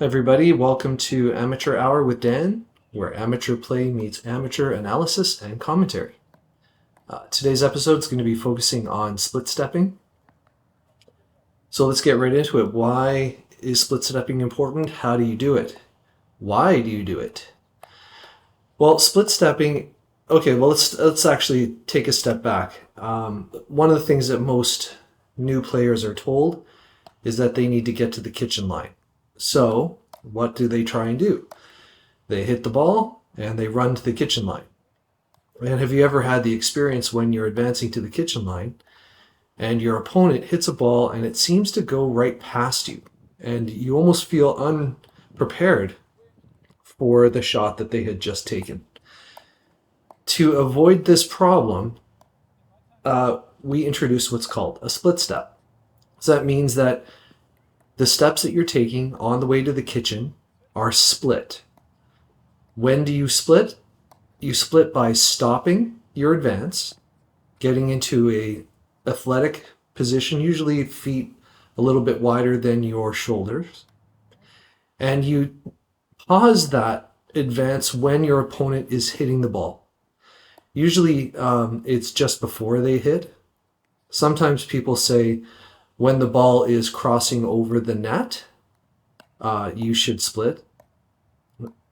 Everybody, welcome to Amateur Hour with Dan, where amateur play meets amateur analysis and commentary. Today's episode is going to be focusing on split stepping. So let's get right into it. Why is split stepping important? How do you do it? Why do you do it? Well, split stepping. Okay, well let's actually take a step back. One of the things that most new players are told is that they need to get to the kitchen line. So, what do they try and do? They hit the ball and they run to the kitchen line. And have you ever had the experience when you're advancing to the kitchen line and your opponent hits a ball and it seems to go right past you and you almost feel unprepared for the shot that they had just taken? To avoid this problem, we introduce what's called a split step. So that means that the steps that you're taking on the way to the kitchen are split. When do you split? You split by stopping your advance, getting into a athletic position, usually feet a little bit wider than your shoulders, and you pause that advance when your opponent is hitting the ball. Usually it's just before they hit. Sometimes people say when the ball is crossing over the net, you should split.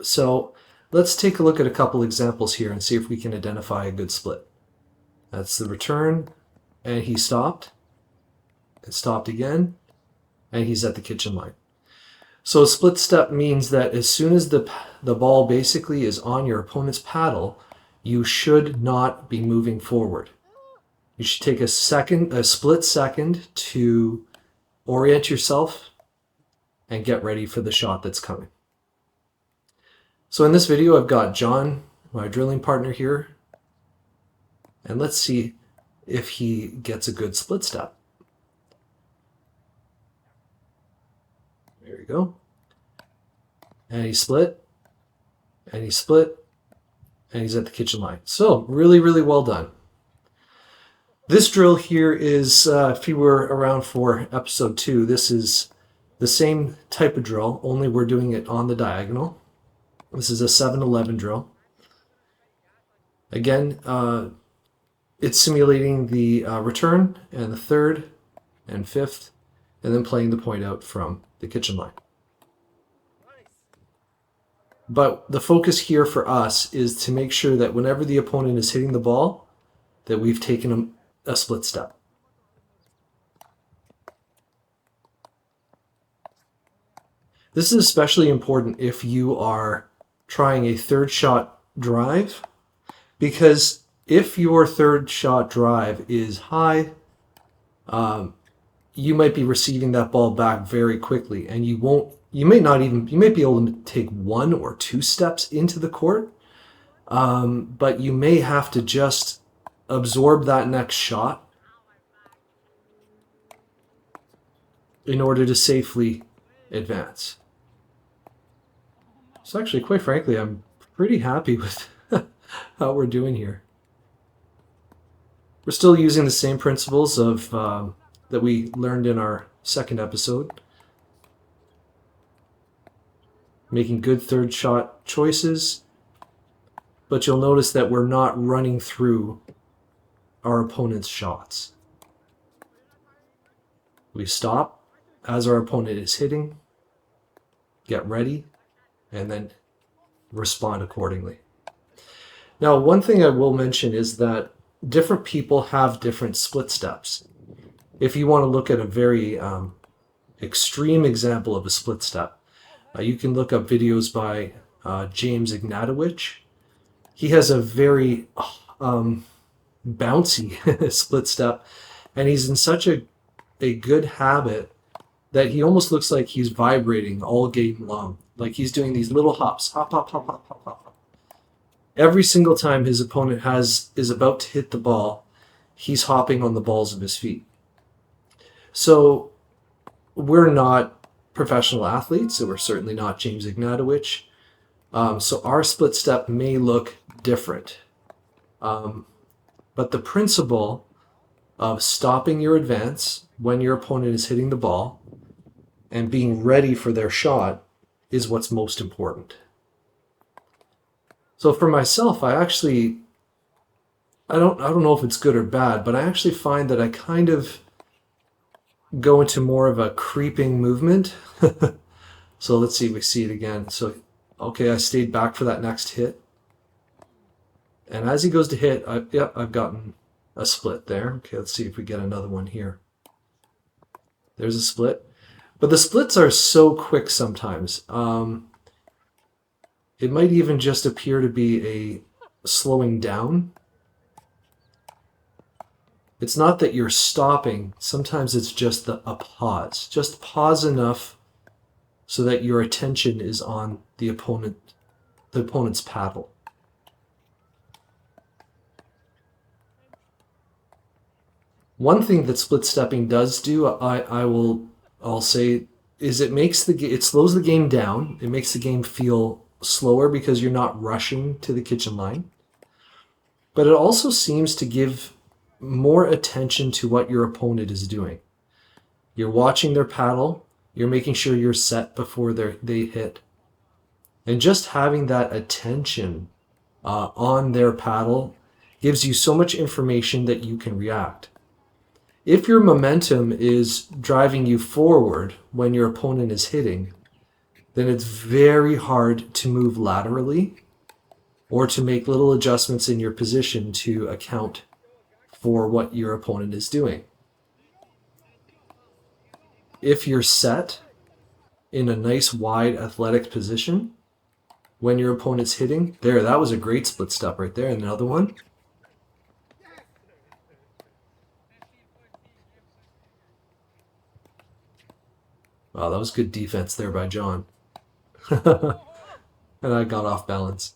So let's take a look at a couple examples here and see if we can identify a good split. That's the return, and he stopped, and stopped again, and he's at the kitchen line. So a split step means that as soon as the ball basically is on your opponent's paddle, you should not be moving forward. You should take a split second to orient yourself and get ready for the shot that's coming. So in this video, I've got John, my drilling partner here, and let's see if he gets a good split step. There you go. And he split, and he split, and he's at the kitchen line. So really, really well done. This drill here is, if you were around for episode 2, this is the same type of drill, only we're doing it on the diagonal. This is a 7-11 drill. Again, it's simulating the return and the third and fifth, and then playing the point out from the kitchen line. But the focus here for us is to make sure that whenever the opponent is hitting the ball, that we've taken a split step. This is especially important if you are trying a third shot drive, because if your third shot drive is high, you might be receiving that ball back very quickly, and you might be able to take 1 or 2 steps into the court, but you may have to just absorb that next shot in order to safely advance. So actually, quite frankly, I'm pretty happy with how we're doing here. We're still using the same principles of that we learned in our second episode. Making good third shot choices, but you'll notice that we're not running through our opponent's shots. We stop as our opponent is hitting, get ready, and then respond accordingly. Now, one thing I will mention is that different people have different split steps. If you want to look at a very extreme example of a split step, you can look up videos by James Ignatowicz. He has a very bouncy split step, and he's in such a good habit that he almost looks like he's vibrating all game long. Like he's doing these little hops, hop, hop, hop, hop, hop, hop. Every single time his opponent is about to hit the ball, he's hopping on the balls of his feet. So we're not professional athletes, so we're certainly not James Ignatowicz. So our split step may look different. But the principle of stopping your advance when your opponent is hitting the ball and being ready for their shot is what's most important. So for myself, I don't know if it's good or bad, but I actually find that I kind of go into more of a creeping movement. So let's see, we see it again. So, okay, I stayed back for that next hit. And as he goes to hit, I've gotten a split there. Okay, let's see if we get another one here. There's a split. But the splits are so quick sometimes. It might even just appear to be a slowing down. It's not that you're stopping. Sometimes it's just a pause. Just pause enough so that your attention is on the opponent's paddle. One thing that split stepping does do, I'll say, is it slows the game down. It makes the game feel slower because you're not rushing to the kitchen line. But it also seems to give more attention to what your opponent is doing. You're watching their paddle. You're making sure you're set before they hit. And just having that attention on their paddle gives you so much information that you can react. If your momentum is driving you forward when your opponent is hitting, then it's very hard to move laterally or to make little adjustments in your position to account for what your opponent is doing. If you're set in a nice wide athletic position when your opponent's hitting, that was a great split step right there. And another one. Wow, that was good defense there by John. And I got off balance.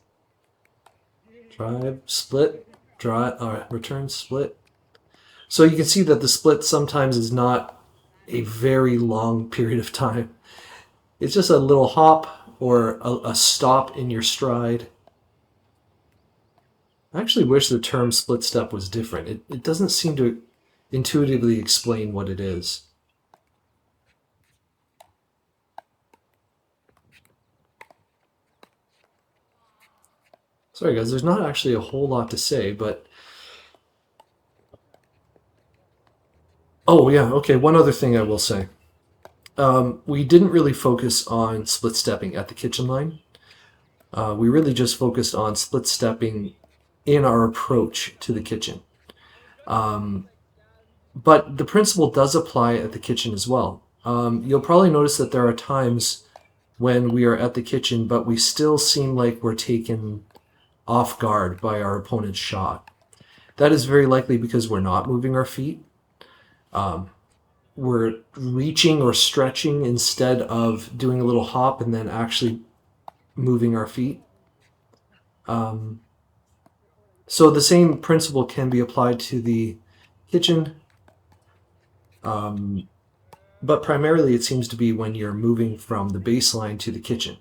Drive, split, drive, return, split. So you can see that the split sometimes is not a very long period of time. It's just a little hop or a stop in your stride. I actually wish the term split step was different. It doesn't seem to intuitively explain what it is. Sorry guys, there's not actually a whole lot to say, but... Oh yeah, okay, one other thing I will say. We didn't really focus on split stepping at the kitchen line. We really just focused on split stepping in our approach to the kitchen. But the principle does apply at the kitchen as well. You'll probably notice that there are times when we are at the kitchen, but we still seem like we're taken off guard by our opponent's shot. That is very likely because we're not moving our feet. We're reaching or stretching instead of doing a little hop and then actually moving our feet. So the same principle can be applied to the kitchen, but primarily it seems to be when you're moving from the baseline to the kitchen.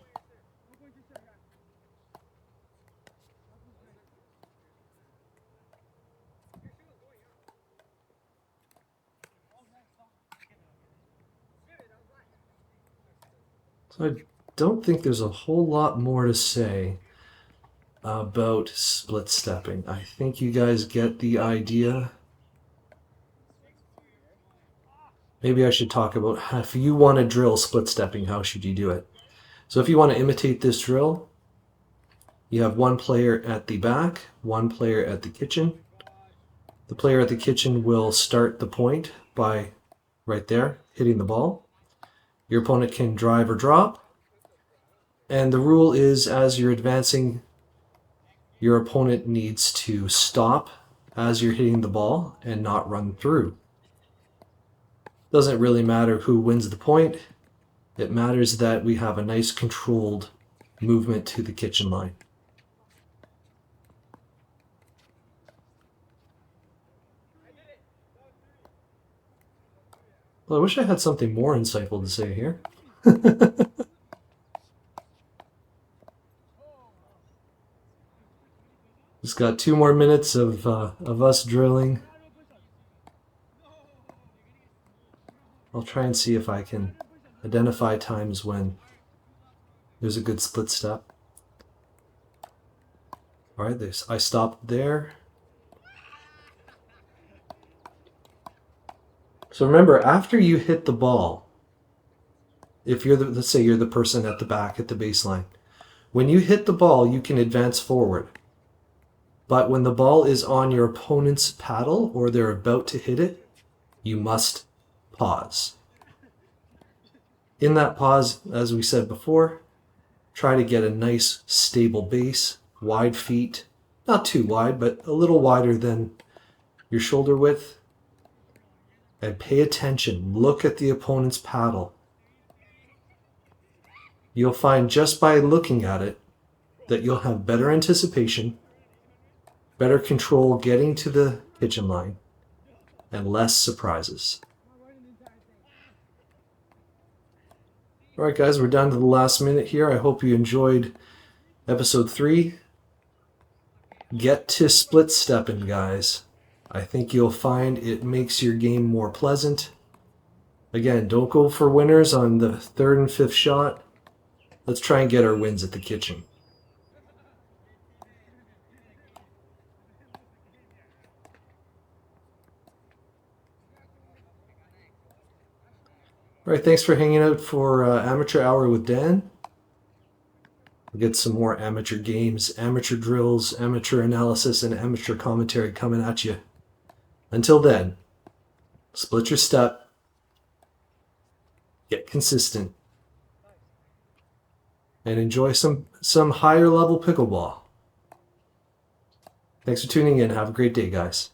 So I don't think there's a whole lot more to say about split stepping. I think you guys get the idea. Maybe I should talk about if you want to drill split stepping, how should you do it? So if you want to imitate this drill, you have one player at the back, one player at the kitchen. The player at the kitchen will start the point by right there, hitting the ball. Your opponent can drive or drop. And the rule is, as you're advancing, your opponent needs to stop as you're hitting the ball and not run through. Doesn't really matter who wins the point. It matters that we have a nice controlled movement to the kitchen line. Well, I wish I had something more insightful to say here. Just got 2 more minutes of us drilling. I'll try and see if I can identify times when There's a good split step. All right, I stopped there. So remember, after you hit the ball, if you're let's say you're the person at the back at the baseline, when you hit the ball, you can advance forward. But when the ball is on your opponent's paddle or they're about to hit it, you must pause. In that pause, as we said before, try to get a nice stable base, wide feet, not too wide, but a little wider than your shoulder width. And pay attention, look at the opponent's paddle. You'll find just by looking at it that you'll have better anticipation, better control getting to the kitchen line, and less surprises. All right, guys, we're down to the last minute here. I hope you enjoyed episode 3. Get to split stepping, guys. I think you'll find it makes your game more pleasant. Again, don't go for winners on the 3rd and 5th shot. Let's try and get our wins at the kitchen. All right, thanks for hanging out for Amateur Hour with Dan. We'll get some more amateur games, amateur drills, amateur analysis, and amateur commentary coming at you. Until then, split your step, get consistent, and enjoy some higher level pickleball. Thanks for tuning in. Have a great day, guys.